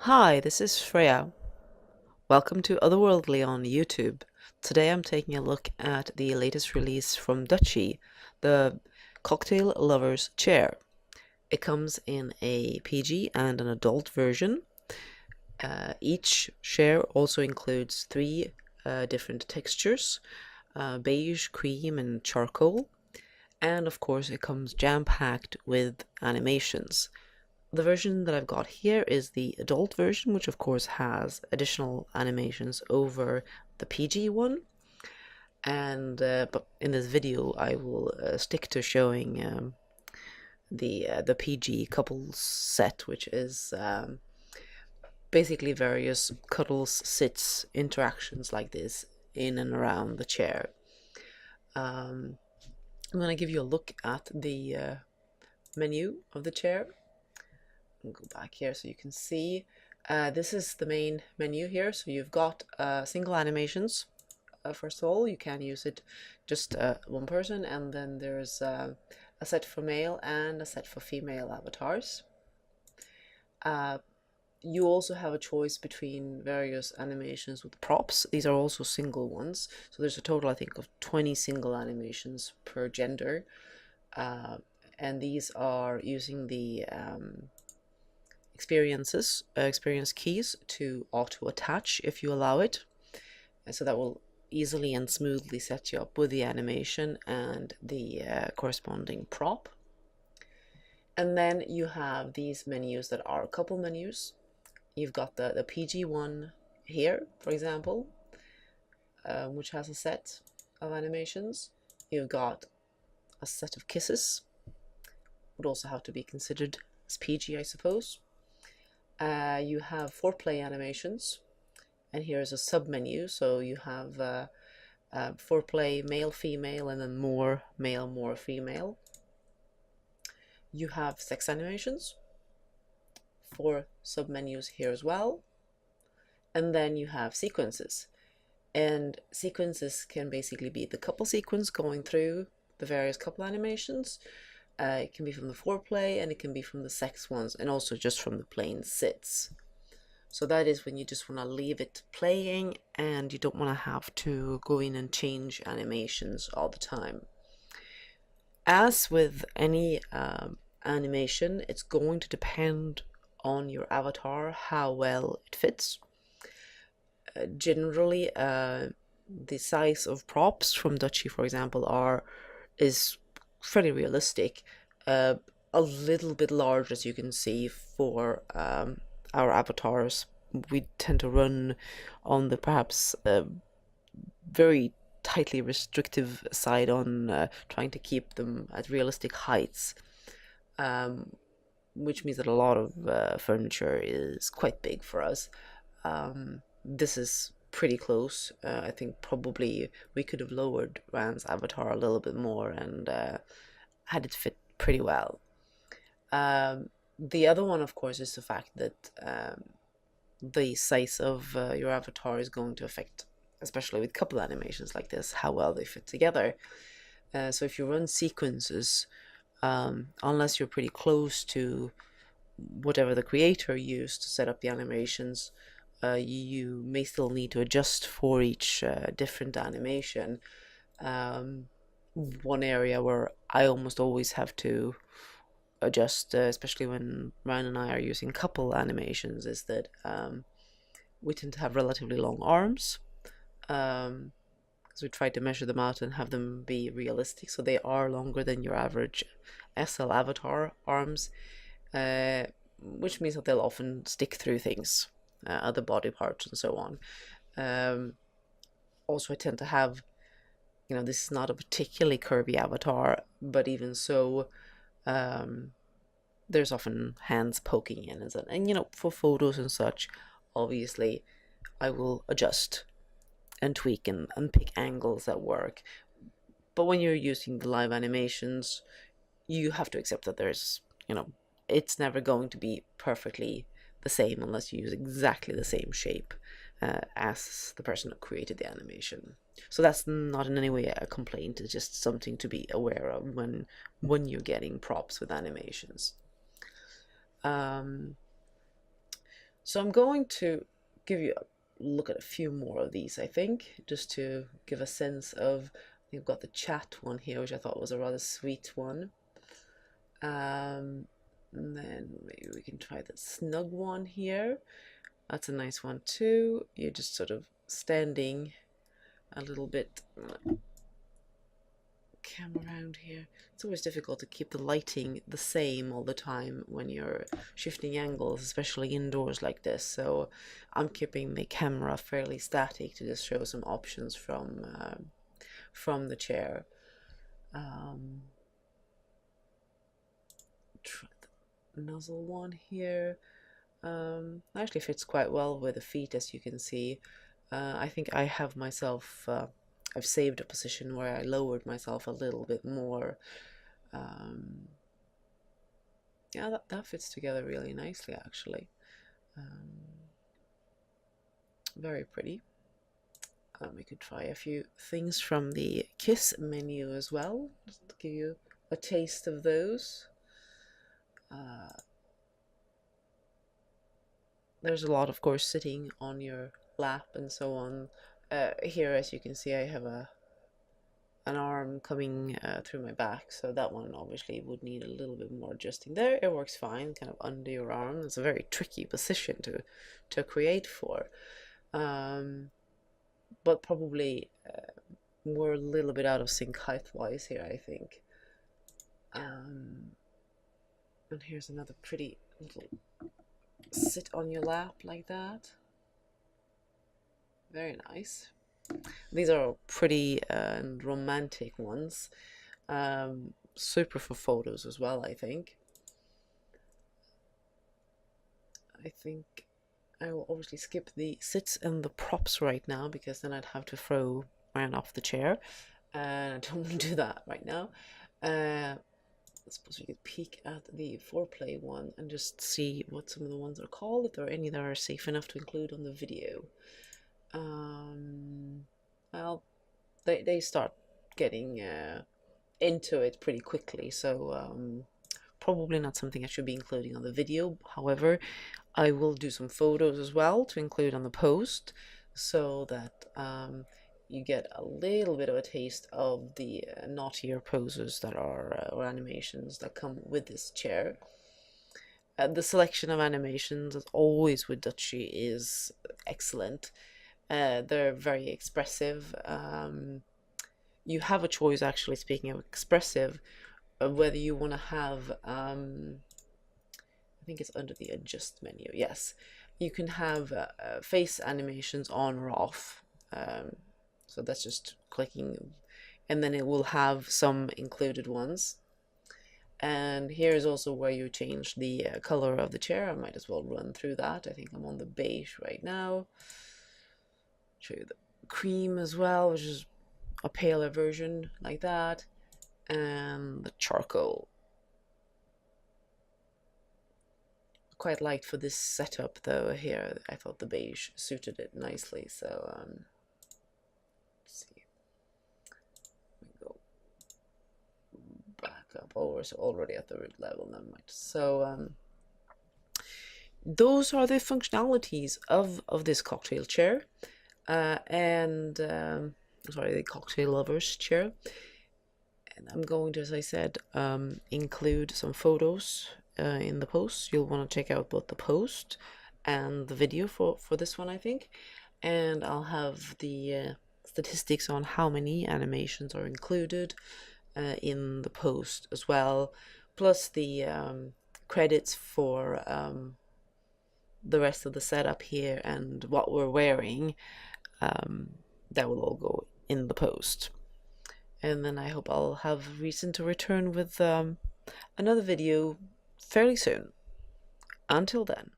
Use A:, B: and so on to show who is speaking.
A: Hi, this is Freya. Welcome to Otherworldly on YouTube. Today I'm taking a look at the latest release from Dutchie, the Cocktail Lover's Chair. It comes in a PG and an adult version. Each chair also includes three different textures, beige, cream, and charcoal. And of course, it comes jam-packed with animations. The version that I've got here is the adult version, which of course has additional animations over the PG one. And but in this video, I will stick to showing the PG couples set, which is basically various cuddles, sits, interactions like this in and around the chair. I'm gonna give you a look at the menu of the chair. I'll go back here so you can see. This is the main menu here. So you've got single animations. First of all, you can use it just one person, and then there's a set for male and a set for female avatars. You also have a choice between various animations with props. These are also single ones. So there's a total, I think, of 20 single animations per gender. And these are using the experience keys to auto attach if you allow it, and so that will easily and smoothly set you up with the animation and the corresponding prop. And then you have these menus that are couple menus. You've got the PG one here, for example, which has a set of animations. You've got a set of kisses, would also have to be considered as PG, I suppose. You have foreplay animations, and here's a sub menu. So you have foreplay male, female, and then more male, more female. You have sex animations, 4 sub menus here as well. And then you have sequences. And sequences can basically be the couple sequence going through the various couple animations. It can be from the foreplay, and it can be from the sex ones, and also just from the plain sits. So that is when you just want to leave it playing and you don't want to have to go in and change animations all the time. As with any animation, it's going to depend on your avatar how well it fits. Generally, the size of props from Dutchie, for example, is fairly realistic. A little bit large, as you can see, for our avatars. We tend to run on the perhaps very tightly restrictive side on trying to keep them at realistic heights, which means that a lot of furniture is quite big for us. This is pretty close. I think probably we could have lowered Rand's avatar a little bit more and had it fit pretty well. The other one, of course, is the fact that the size of your avatar is going to affect, especially with couple animations like this, how well they fit together. So if you run sequences, unless you're pretty close to whatever the creator used to set up the animations, you may still need to adjust for each different animation. One area where I almost always have to adjust, especially when Ryan and I are using couple animations, is that we tend to have relatively long arms, because we try to measure them out and have them be realistic, so they are longer than your average SL avatar arms, which means that they'll often stick through things, other body parts and so on. Also, I tend to have, this is not a particularly curvy avatar, but even so, there's often hands poking in, and for photos and such, obviously I will adjust and tweak and pick angles that work. But when you're using the live animations, you have to accept that it's never going to be perfectly the same unless you use exactly the same shape as the person who created the animation. So that's not in any way a complaint. It's just something to be aware of when you're getting props with animations. So I'm going to give you a look at a few more of these, I think, just to give a sense of. You've got the chat one here, which I thought was a rather sweet one. And then maybe we can try the snug one here. That's a nice one too. You're just sort of standing a little bit. Cam around here. It's always difficult to keep the lighting the same all the time when you're shifting angles, especially indoors like this. So I'm keeping the camera fairly static to just show some options from the chair. Try the nozzle one here. Actually fits quite well with the feet, as you can see. I think I have myself. I've saved a position where I lowered myself a little bit more. Yeah, that fits together really nicely, actually. Very pretty. We could try a few things from the Kiss menu as well, just to give you a taste of those. There's a lot, of course, sitting on your lap and so on. Here, as you can see, I have an arm coming through my back, so that one obviously would need a little bit more adjusting. There, it works fine, kind of under your arm. It's a very tricky position to create for, but probably we're a little bit out of sync height-wise here, I think. And here's another pretty little sit on your lap like that. Very nice. These are pretty and romantic ones. Super for photos as well, I think. I will obviously skip the sits and the props right now, because then I'd have to throw mine off the chair, and I don't want to do that right now. I suppose we could peek at the foreplay one and just see what some of the ones are called, if there are any that are safe enough to include on the video. Well, they start getting into it pretty quickly, so probably not something I should be including on the video. However, I will do some photos as well to include on the post, so that you get a little bit of a taste of the naughtier poses that are or animations that come with this chair. The selection of animations, as always with Dutchie, is excellent. They're very expressive. You have a choice, actually, speaking of expressive, whether you want to have, I think it's under the adjust menu, yes. You can have face animations on or off. So that's just clicking, and then it will have some included ones. And here is also where you change the color of the chair. I might as well run through that. I think I'm on the beige right now. Show you the cream as well, which is a paler version like that, and the charcoal. Quite light for this setup though. Here I thought the beige suited it nicely, so let's see. We go back up. Oh, we're already at the root level, never mind. So those are the functionalities of this cocktail chair. Sorry, the cocktail lovers chair. And I'm going to, as I said, include some photos in the post. You'll want to check out both the post and the video for this one, I think. And I'll have the statistics on how many animations are included in the post as well, plus the credits for the rest of the setup here and what we're wearing. That will all go in the post. And then I hope I'll have reason to return with another video fairly soon. Until then.